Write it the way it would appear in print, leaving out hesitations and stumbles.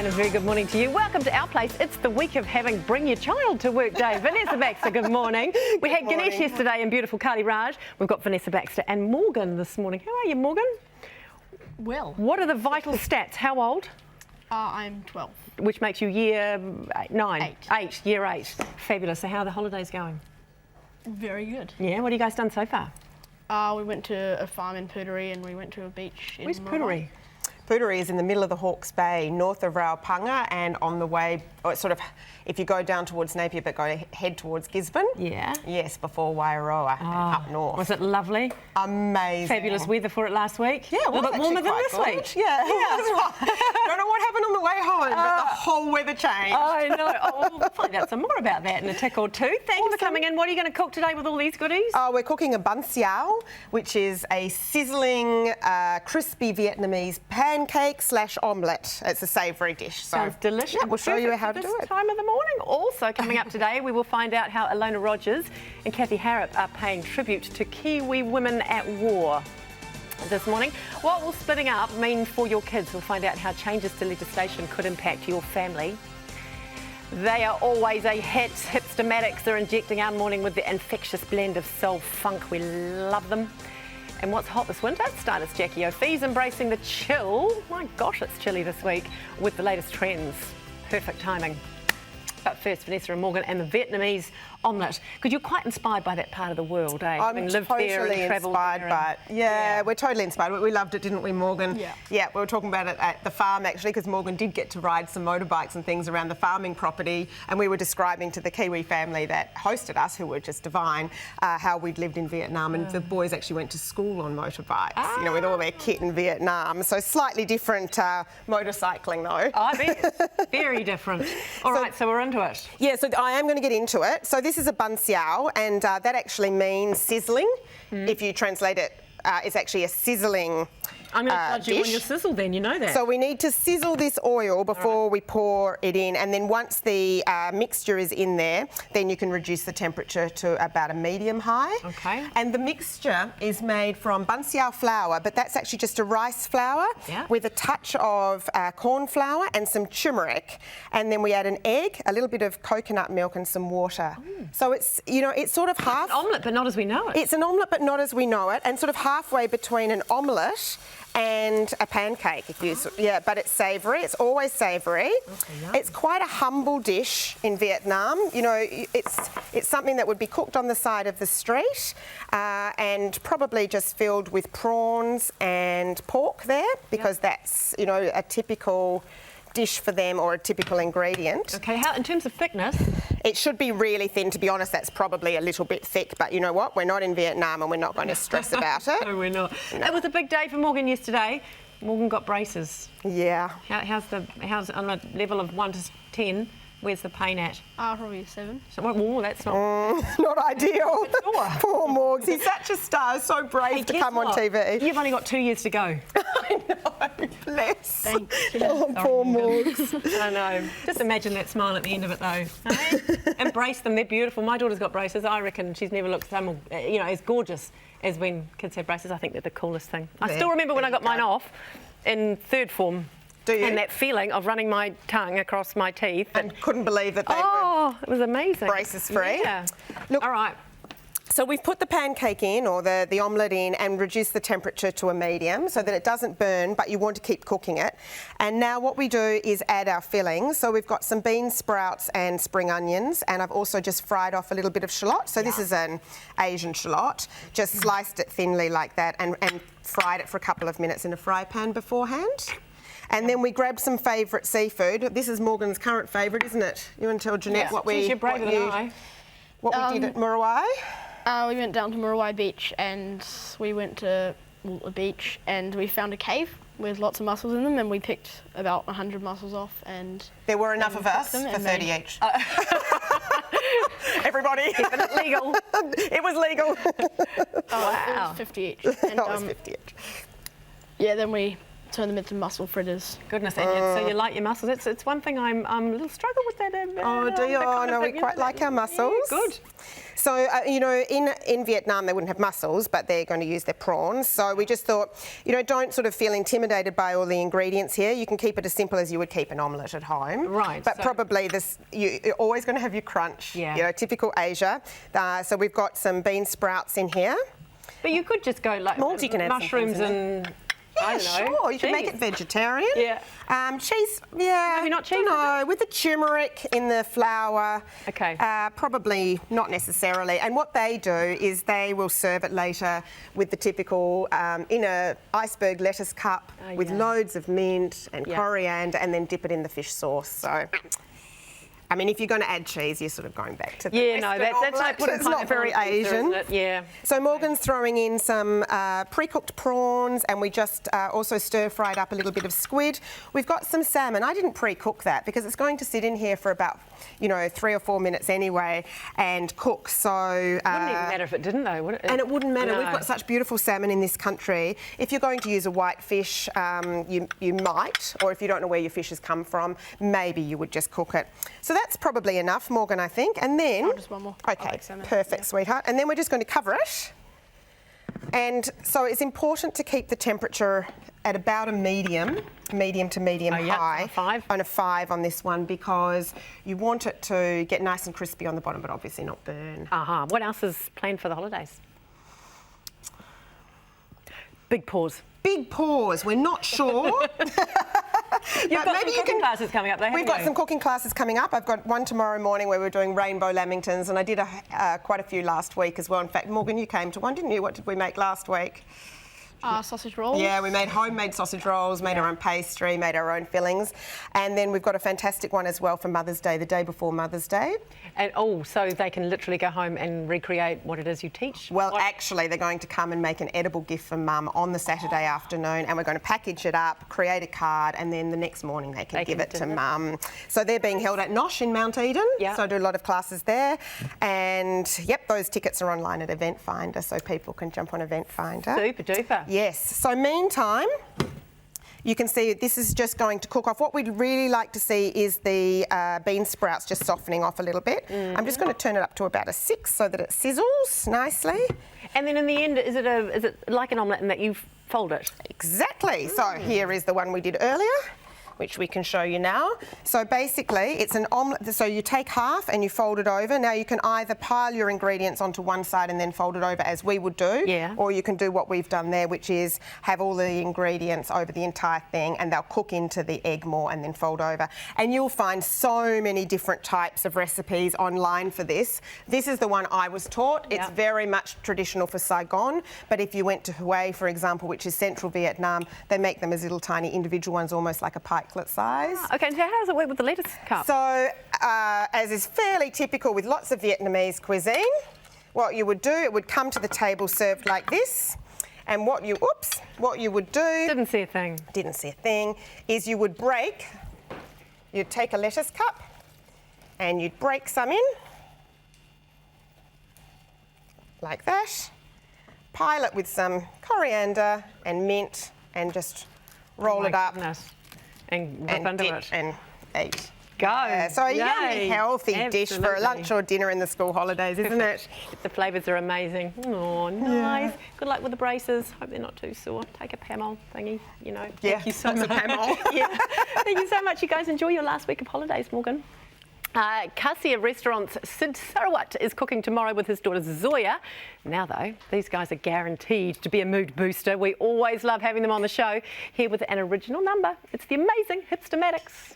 And a very good morning to you. Welcome to our place. It's the week of having Bring Your Child to Work Day. Vanessa Baxter, good morning. We had Ganesh yesterday and beautiful Kali Raj. We've got Vanessa Baxter and Morgan this morning. How are you, Morgan? Well. What are the vital stats? How old? I'm 12. Which makes you year 9? 8. Year 8. Fabulous. So how are the holidays going? Very good. Yeah, what have you guys done so far? We went to a farm in Puteri and we went to a beach in Where's Puteri? Puteri is in the middle of the Hawke's Bay, north of Raupunga, and on the way, or sort of, if you go down towards Napier but head towards Gisborne. Yeah. Yes, before Wairoa, up north. Was it lovely? Amazing. Fabulous weather for it last week? Yeah, a little bit warmer than this week. Yeah, that's right. Don't know what happened on the way home, but the whole weather changed. I know. Oh, we'll find out some more about that in a tick or two. Thank you for coming in. What are you going to cook today with all these goodies? We're cooking a bun xiao, which is a sizzling, crispy Vietnamese pancake / omelette. It's a savoury dish. So, sounds delicious. Yeah, we'll show you how to do it. This time of the morning. Also coming up today, we will find out how Alona Rogers and Kathy Harrop are paying tribute to Kiwi women at war. This morning, what will splitting up mean for your kids? We'll find out how changes to legislation could impact your family. They are always a hit. Hipstermatics are injecting our morning with the infectious blend of soul funk. We love them. And what's hot this winter? Stylist Jackie O'Fee's embracing the chill. My gosh, it's chilly this week with the latest trends. Perfect timing. But first, Vanessa and Morgan and the Vietnamese omelette, because you're quite inspired by that part of the world, eh? I'm totally inspired by it. Yeah, we're totally inspired. We loved it, didn't we, Morgan? Yeah. Yeah, we were talking about it at the farm, actually, because Morgan did get to ride some motorbikes and things around the farming property, and we were describing to the Kiwi family that hosted us, who were just divine, how we'd lived in Vietnam, and the boys actually went to school on motorbikes, you know, with all their kit in Vietnam. So slightly different motorcycling, though. I bet. Very different. All right, so we're into it. Yeah, so I am going to get into it. So this is a bun xiao, and that actually means sizzling. If you translate it, it's actually a sizzling I'm going to judge you on dish. your sizzle then, you know that. So we need to sizzle this oil before we pour it in, and then once the mixture is in there, then you can reduce the temperature to about a medium high. Okay. And the mixture is made from bun xiao flour, but that's actually just a rice flour with a touch of corn flour and some turmeric. And then we add an egg, a little bit of coconut milk and some water. So it's, you know, it's sort of half... It's an omelette, but not as we know it. It's an omelette, but not as we know it, and sort of halfway between an omelette and a pancake, if you, but it's savoury. It's always savoury. Okay, it's quite a humble dish in Vietnam. You know, it's something that would be cooked on the side of the street, and probably just filled with prawns and pork there, because that's, you know, a typical dish for them, or a typical ingredient. Okay, how in terms of thickness? It should be really thin, to be honest. That's probably a little bit thick, but you know what? We're not in Vietnam and we're not going to stress about it. No, we're not. No. It was a big day for Morgan yesterday. Morgan got braces. Yeah. How's on a level of 1 to 10? Where's the pain at? Probably 7. So, oh, that's not... not ideal. Poor Morgs. He's such a star, so brave to come on TV. You've only got 2 years to go. I know, bless. Thank you. Oh, poor Morgs. I know. Just imagine that smile at the end of it, though. Hey? Embrace them. They're beautiful. My daughter's got braces. I reckon she's never looked as gorgeous as when kids have braces. I think they're the coolest thing. I still remember when I got mine off in 3rd form. Do you? And that feeling of running my tongue across my teeth. And couldn't believe that they were... it was amazing. Braces free. Yeah. Look, all right. So we've put the pancake in, or the omelette in, and reduced the temperature to a medium so that it doesn't burn, but you want to keep cooking it. And now what we do is add our fillings. So we've got some bean sprouts and spring onions, and I've also just fried off a little bit of shallot. So this is an Asian shallot. Just sliced it thinly like that and fried it for a couple of minutes in a fry pan beforehand. And then we grabbed some favourite seafood. This is Morgan's current favourite, isn't it? You want to tell Jeanette what we did at Muriwai? We went down to Muriwai Beach and we went to a beach and we found a cave with lots of mussels in them, and we picked about 100 mussels off, and there were enough of us for 30 each. Everybody. Keeping it legal. It was legal. It was 50 each. And, it was 50 each. Yeah, then we turn them into mussel fritters. Goodness, and so you like your mussels. It's one thing I'm a little struggle with that. Oh, do you? Oh, no, we quite like our mussels. Yeah, good. So, you know, in Vietnam they wouldn't have mussels, but they're going to use their prawns. So we just thought, you know, don't sort of feel intimidated by all the ingredients here. You can keep it as simple as you would keep an omelette at home. Right. But so probably you're always going to have your crunch. Yeah. You know, typical Asia. So we've got some bean sprouts in here. But you could just go like You can add some mushrooms things in and I don't know. Sure. You can make it vegetarian. Yeah. Cheese, yeah. Maybe not cheese, No, with the turmeric in the flour. Okay. Probably not necessarily. And what they do is they will serve it later with the typical in a iceberg lettuce cup with loads of mint and coriander, and then dip it in the fish sauce. So. I mean, if you're going to add cheese, you're sort of going back to the Western that's like putting it's not very pineapple on a pizza, Asian. isn't it? Yeah. So Morgan's throwing in some pre-cooked prawns, and we just also stir-fried up a little bit of squid. We've got some salmon. I didn't pre-cook that because it's going to sit in here for about, 3 or 4 minutes anyway and cook. So Wouldn't even matter if it didn't, though, would it? And it wouldn't matter. No. We've got such beautiful salmon in this country. If you're going to use a white fish, you might, or if you don't know where your fish has come from, maybe you would just cook it. So that's probably enough, Morgan, I think. And then... Oh, just one more. Okay, perfect, sweetheart. And then we're just going to cover it. And so it's important to keep the temperature at about a medium to medium high. 5. On a 5 on this one, because you want it to get nice and crispy on the bottom, but obviously not burn. What else is planned for the holidays? Big pause. Big pause. We're not sure. You've got some cooking classes coming up there, We've got some cooking classes coming up. I've got one tomorrow morning where we're doing rainbow lamingtons, and I did quite a few last week as well. In fact, Morgan, you came to one, didn't you? What did we make last week? Sausage rolls. Yeah, we made homemade sausage rolls, made our own pastry, made our own fillings. And then we've got a fantastic one as well for Mother's Day, the day before Mother's Day. And so they can literally go home and recreate what it is you teach? Well, actually, they're going to come and make an edible gift for Mum on the Saturday afternoon, and we're going to package it up, create a card, and then the next morning they can give it to Mum. So they're being held at Nosh in Mount Eden. Yeah. So I do a lot of classes there. And, yep, those tickets are online at Event Finder, so people can jump on Event Finder. Super duper. Yes. So meantime, you can see this is just going to cook off. What we'd really like to see is the bean sprouts just softening off a little bit. I'm just going to turn it up to about a 6 so that it sizzles nicely. And then in the end, is it like an omelette in that you fold it? Exactly. So here is the one we did earlier, which we can show you now. So basically, it's an omelette. So you take half and you fold it over. Now you can either pile your ingredients onto one side and then fold it over as we would do, or you can do what we've done there, which is have all the ingredients over the entire thing, and they'll cook into the egg more and then fold over. And you'll find so many different types of recipes online for this. This is the one I was taught. It's very much traditional for Saigon, but if you went to Hue, for example, which is central Vietnam, they make them as little tiny individual ones, almost like a pikelet size. Okay, so how does it work with the lettuce cup? So, as is fairly typical with lots of Vietnamese cuisine, what you would do, it would come to the table served like this, and what you would do... Didn't see a thing. Didn't see a thing, is you'd take a lettuce cup and you'd break some in, like that, pile it with some coriander and mint, and just roll it up. And rip under it. And eat. Go. Yeah, so a yummy, healthy dish for a lunch or dinner in the school holidays, isn't it? The flavours are amazing. Oh, nice. Good luck with the braces. Hope they're not too sore. Take a Pamol thingy, Thank you so much. Pamol. Thank you so much. You guys enjoy your last week of holidays, Morgan. Kasia Restaurant's Sid Sarawat is cooking tomorrow with his daughter Zoya. Now, though, these guys are guaranteed to be a mood booster. We always love having them on the show, here with an original number. It's the amazing Hipstermatics.